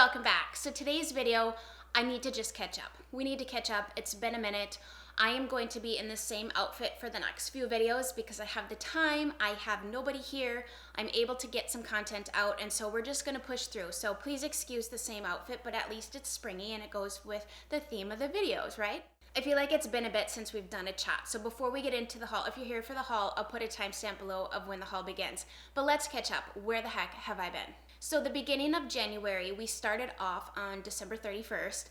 welcome back. So today's video, I need to just catch up. We need to catch up. It's been a minute. I am going to be in the same outfit for the next few videos because I have the time, I have nobody here, I'm able to get some content out, and so we're just gonna push through. So please excuse the same outfit, but at least it's springy and it goes with the theme of the videos, right? I feel like it's been a bit since we've done a chat. So before we get into the haul, if you're here for the haul, I'll put a timestamp below of when the haul begins. But let's catch up. Where the heck have I been? So the beginning of January, we started off on December 31st,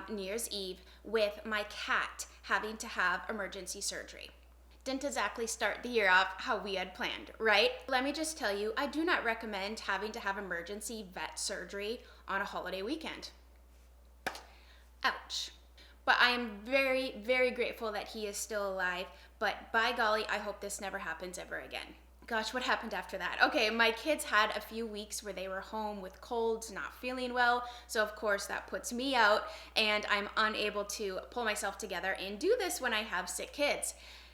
New Year's Eve, with my cat having to have emergency surgery. Didn't exactly start the year off how we had planned, right? Let me just tell you, I do not recommend having to have emergency vet surgery on a holiday weekend. Ouch. But I am very, very grateful that he is still alive, but by golly, I hope this never happens ever again. Gosh, what happened after that? Okay, my kids had a few weeks where they were home with colds, not feeling well, so of course that puts me out, and I'm unable to pull myself together and do this when I have sick kids.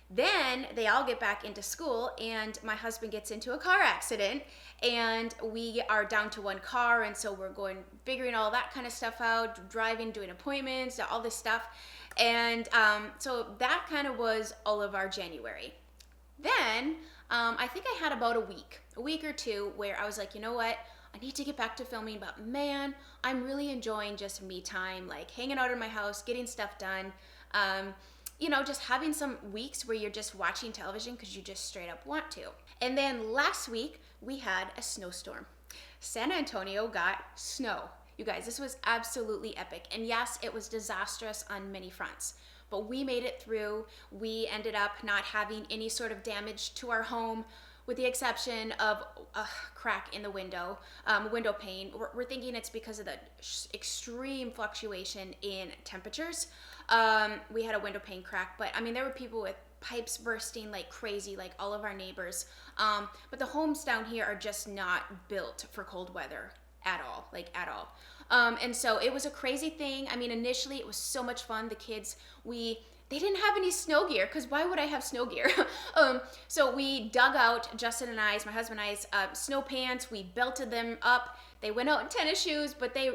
Then they all get back into school, and my husband gets into a car accident, and we are down to one car, and so we're figuring all that kind of stuff out, driving, doing appointments, all this stuff, and so that kind of was all of our January. Then I think I had about a week or two where I was like, you know what? I need to get back to filming, but man, I'm really enjoying just me time, like hanging out in my house, getting stuff done. You know, just having some weeks where you're just watching television because you just straight up want to. And then last week we had a snowstorm. San Antonio got snow. You guys, this was absolutely epic. And yes, it was disastrous on many fronts. But we made it through. We ended up not having any sort of damage to our home, with the exception of a crack in the window pane. We're thinking it's because of the extreme fluctuation in temperatures. We had a window pane crack, but I mean, there were people with pipes bursting like crazy, like all of our neighbors. But the homes down here are just not built for cold weather at all, like at all. And so it was a crazy thing. I mean, initially it was so much fun. The kids, they didn't have any snow gear, because why would I have snow gear? So we dug out, Justin and I's, my husband and I's, snow pants. We belted them up. They went out in tennis shoes, but they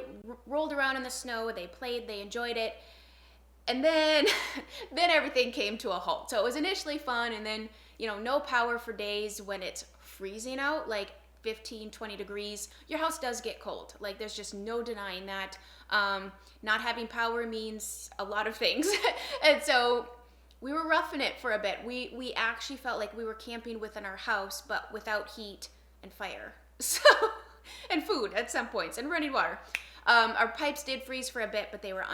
rolled around in the snow. They played, they enjoyed it. And then, then everything came to a halt. So it was initially fun, and then, you know, no power for days when it's freezing out, like 15, 20 degrees. Your house does get cold. Like, there's just no denying that. Not having power means a lot of things. And so we were roughing it for a bit. We actually felt like we were camping within our house, but without heat and fire. So, and food at some points, and running water. Our pipes did freeze for a bit, but they were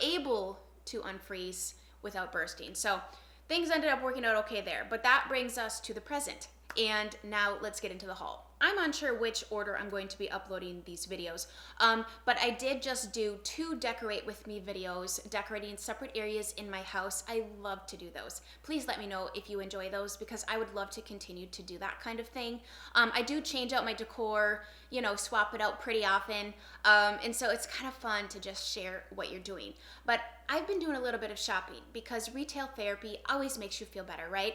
able to unfreeze without bursting. So things ended up working out okay there. But that brings us to the present. And now let's get into the haul. I'm unsure which order I'm going to be uploading these videos, but I did just do 2 decorate with me videos, decorating separate areas in my house. I love to do those. Please let me know if you enjoy those, because I would love to continue to do that kind of thing. I do change out my decor, you know, swap it out pretty often, and so it's kind of fun to just share what you're doing. But I've been doing a little bit of shopping, because retail therapy always makes you feel better, right?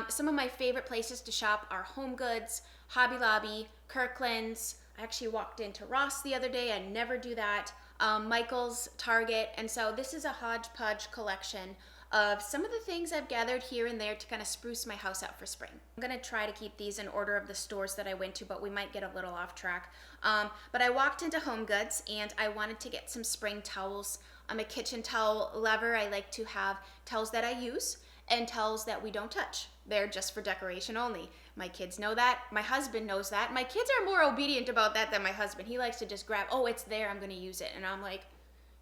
Some of my favorite places to shop are HomeGoods, Hobby Lobby, Kirkland's. I actually walked into Ross the other day. I never do that. Michael's, Target. And so this is a hodgepodge collection of some of the things I've gathered here and there to kind of spruce my house up for spring. I'm going to try to keep these in order of the stores that I went to, but we might get a little off track. But I walked into HomeGoods, and I wanted to get some spring towels. I'm a kitchen towel lover. I like to have towels that I use and towels that we don't touch. They're just for decoration only. My kids know that. My husband knows that. My kids are more obedient about that than my husband. He likes to just grab, oh, it's there, I'm going to use it. And I'm like,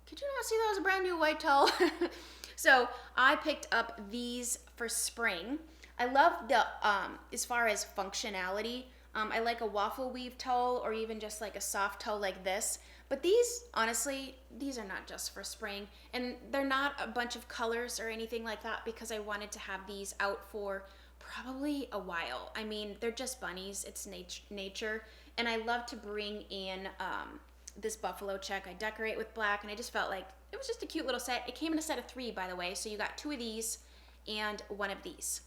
could you not see that was a brand new white towel? So I picked up these for spring. I love the, as far as functionality, I like a waffle weave towel, or even just like a soft towel like this. But these, honestly, these are not just for spring, and they're not a bunch of colors or anything like that, because I wanted to have these out for probably a while. I mean, they're just bunnies, it's nature, and I love to bring in this buffalo check. I decorate with black, and I just felt like it was just a cute little set. It came in a set of 3, by the way, so you got 2 of these and 1 of these.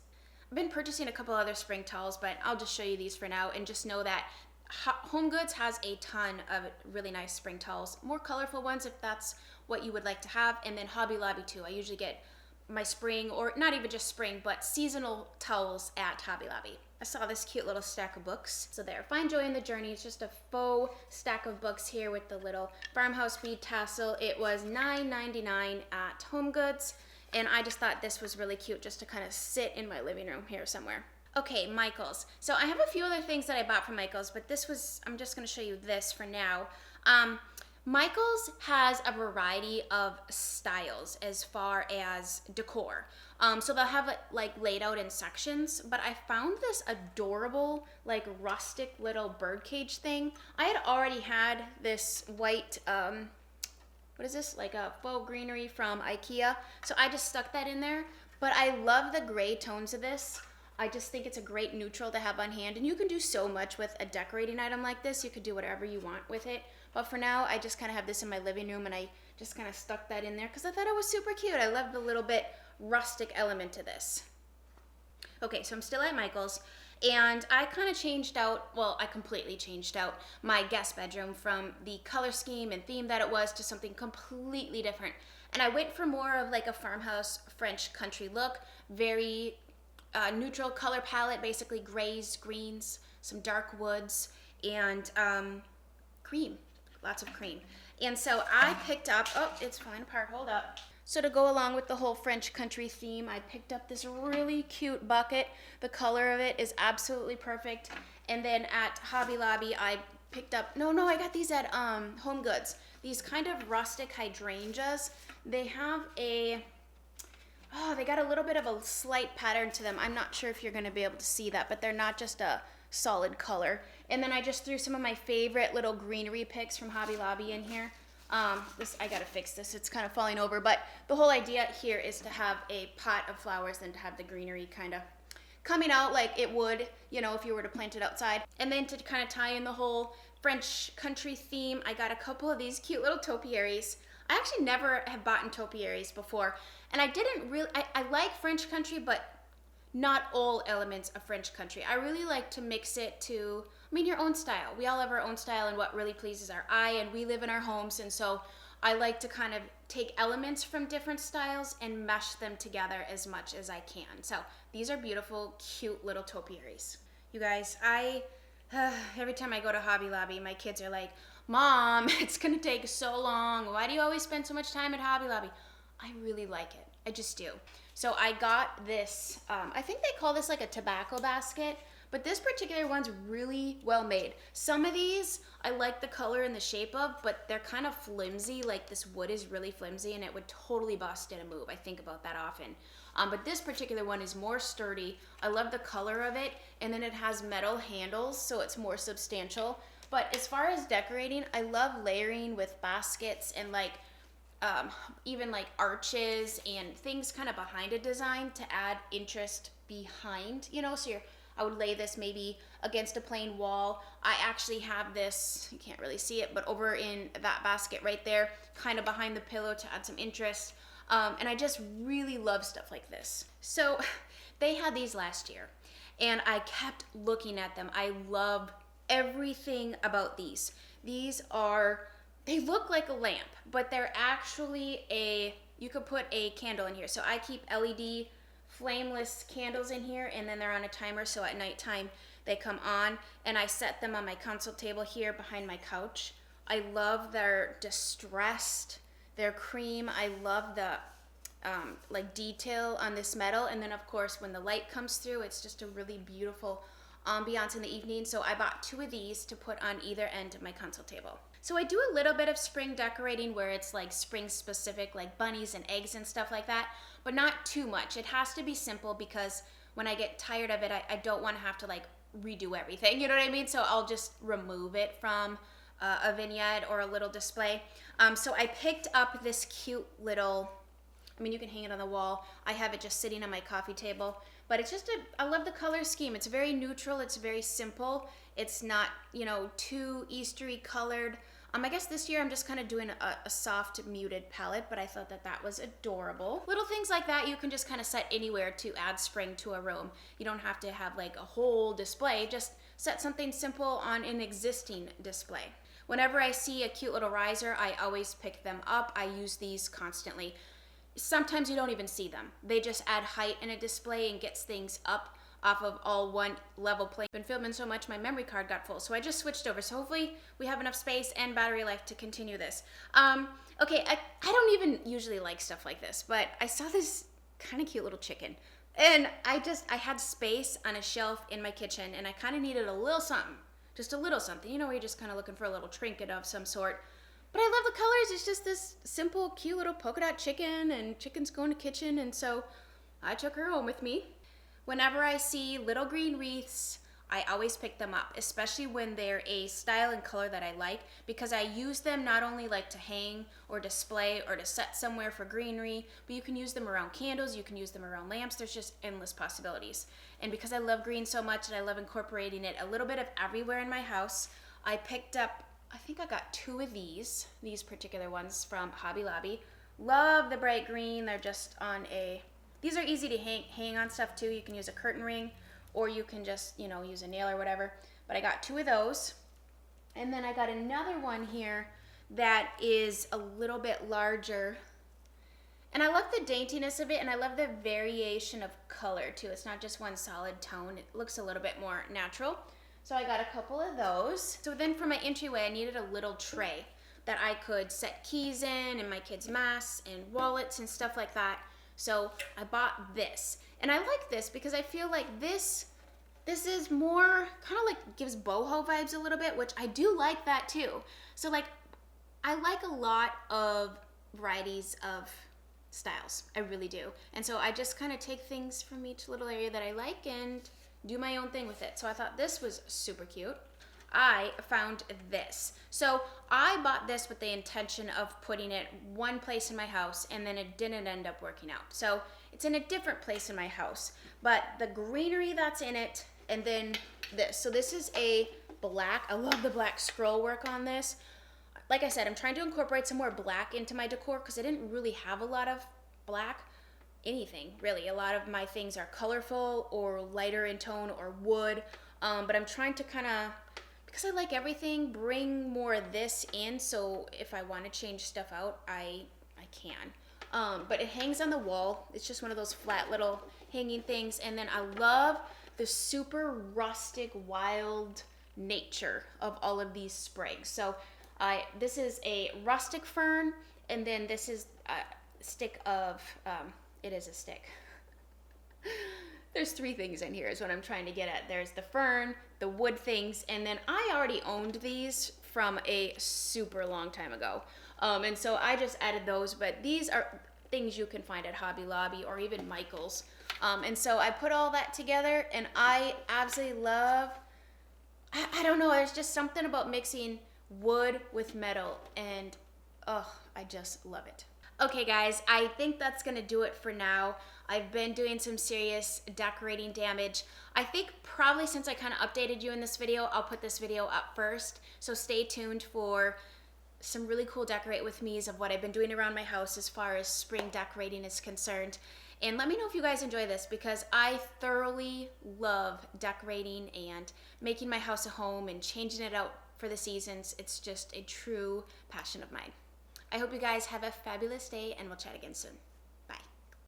I've been purchasing a couple other spring towels, but I'll just show you these for now, and just know that HomeGoods has a ton of really nice spring towels, more colorful ones if that's what you would like to have, and then Hobby Lobby too. I usually get my spring, or not even just spring, but seasonal towels at Hobby Lobby. I saw this cute little stack of books. So there, Find Joy in the Journey. It's just a faux stack of books here with the little Farmhouse bead tassel. It was $9.99 at HomeGoods, and I just thought this was really cute just to kind of sit in my living room here somewhere. Okay, Michaels. So I have a few other things that I bought from Michaels, but I'm just gonna show you this for now. Michaels has a variety of styles as far as decor. So they'll have it like laid out in sections, but I found this adorable, like rustic little birdcage thing. I had already had this white, what is this? Like a faux greenery from IKEA. So I just stuck that in there, but I love the gray tones of this. I just think it's a great neutral to have on hand, and you can do so much with a decorating item like this. You could do whatever you want with it. But for now, I just kind of have this in my living room, and I just kind of stuck that in there because I thought it was super cute. I love the little bit rustic element to this. Okay, so I'm still at Michael's, and I kind of changed out, well, I completely changed out my guest bedroom from the color scheme and theme that it was to something completely different. And I went for more of like a farmhouse French country look, very neutral color palette, basically grays, greens, some dark woods, and cream, lots of cream. And so I picked up, oh, it's falling apart, hold up. So to go along with the whole French country theme, I picked up this really cute bucket. The color of it is absolutely perfect. And then at Hobby Lobby, I picked up, I got these at HomeGoods. These kind of rustic hydrangeas. They have they got a little bit of a slight pattern to them. I'm not sure if you're gonna be able to see that, but they're not just a solid color. And then I just threw some of my favorite little greenery picks from Hobby Lobby in here. I gotta fix this, it's kind of falling over, but the whole idea here is to have a pot of flowers and to have the greenery kind of coming out like it would, if you were to plant it outside. And then to kind of tie in the whole French country theme, I got a couple of these cute little topiaries. I actually never have bought in topiaries before, and I didn't really, I like French country, but not all elements of French country. I really like to mix it to, your own style. We all have our own style and what really pleases our eye, and we live in our homes, and so I like to kind of take elements from different styles and mesh them together as much as I can. So these are beautiful, cute little topiaries. You guys, every time I go to Hobby Lobby, my kids are like, Mom, it's gonna take so long. Why do you always spend so much time at Hobby Lobby? I really like it. I just do. So I got this, I think they call this like a tobacco basket, but this particular one's really well made. Some of these I like the color and the shape of, but they're kind of flimsy. Like this wood is really flimsy and it would totally bust in a move. I think about that often. But this particular one is more sturdy. I love the color of it, and then it has metal handles, so it's more substantial. But as far as decorating, I love layering with baskets and even like arches and things kind of behind a design to add interest behind, so I would lay this maybe against a plain wall. I actually have this, you can't really see it, but over in that basket right there, kind of behind the pillow to add some interest. And I just really love stuff like this. So they had these last year, and I kept looking at them. I love everything about these. They look like a lamp, but they're actually you could put a candle in here. So I keep LED flameless candles in here, and then they're on a timer, so at nighttime they come on, and I set them on my console table here behind my couch. I love their distressed, their cream. I love the detail on this metal, and then of course when the light comes through, it's just a really beautiful ambiance in the evening. So I bought 2 of these to put on either end of my console table. So I do a little bit of spring decorating where it's like spring specific, like bunnies and eggs and stuff like that, but not too much. It has to be simple because when I get tired of it, I don't want to have to like redo everything, you know what I mean? So I'll just remove it from a vignette or a little display. So I picked up this cute little, you can hang it on the wall. I have it just sitting on my coffee table, but it's just I love the color scheme. It's very neutral. It's very simple. It's not, too Eastery colored. I guess this year I'm just kind of doing a soft muted palette, but I thought that was adorable. Little things like that you can just kind of set anywhere to add spring to a room. You don't have to have like a whole display, just set something simple on an existing display. Whenever I see a cute little riser, I always pick them up. I use these constantly. Sometimes you don't even see them. They just add height in a display and gets things up off of all one level plane. I've been filming so much my memory card got full, so I just switched over. So hopefully we have enough space and battery life to continue this. Okay, I don't even usually like stuff like this, but I saw this kind of cute little chicken. And I had space on a shelf in my kitchen, and I kind of needed a little something. Just a little something, you know, where you're just kind of looking for a little trinket of some sort. But I love the colors. It's just this simple, cute little polka dot chicken, and chicken's going to kitchen, and so I took her home with me. Whenever I see little green wreaths, I always pick them up, especially when they're a style and color that I like, because I use them not only like to hang or display or to set somewhere for greenery, but you can use them around candles, you can use them around lamps. There's just endless possibilities. And because I love green so much and I love incorporating it a little bit of everywhere in my house, I picked up, I think I got 2 of these particular ones from Hobby Lobby. Love the bright green. They're just on these are easy to hang on stuff too. You can use a curtain ring, or you can just, you know, use a nail or whatever. But I got 2 of those. And then I got another one here that is a little bit larger. And I love the daintiness of it, and I love the variation of color too. It's not just one solid tone. It looks a little bit more natural. So I got a couple of those. So then for my entryway, I needed a little tray that I could set keys in and my kids' masks and wallets and stuff like that. So I bought this. And I like this because I feel like this is more kind of like gives boho vibes a little bit, which I do like that too. So like I like a lot of varieties of styles. I really do. And so I just kind of take things from each little area that I like and do my own thing with it. So I thought this was super cute. I found this. So I bought this with the intention of putting it one place in my house, and then it didn't end up working out. So it's in a different place in my house, but the greenery that's in it, and then this. So this is a black, I love the black scroll work on this. Like I said, I'm trying to incorporate some more black into my decor because I didn't really have a lot of black. Anything really. A lot of my things are colorful or lighter in tone or wood, but I'm trying to kind of, because I like everything, bring more of this in, so if I want to change stuff out, I can. But it hangs on the wall. It's just one of those flat little hanging things. And then I love the super rustic, wild nature of all of these sprigs. So this is a rustic fern, and then this is a stick of, it is a stick. There's 3 things in here is what I'm trying to get at. There's the fern, the wood things, and then I already owned these from a super long time ago. And so I just added those, but these are things you can find at Hobby Lobby or even Michael's. And so I put all that together, and I absolutely love, I don't know, there's just something about mixing wood with metal, and I just love it. Okay guys, I think that's gonna do it for now. I've been doing some serious decorating damage. I think probably since I kind of updated you in this video, I'll put this video up first. So stay tuned for some really cool decorate with me's of what I've been doing around my house as far as spring decorating is concerned. And let me know if you guys enjoy this, because I thoroughly love decorating and making my house a home and changing it out for the seasons. It's just a true passion of mine. I hope you guys have a fabulous day, and we'll chat again soon.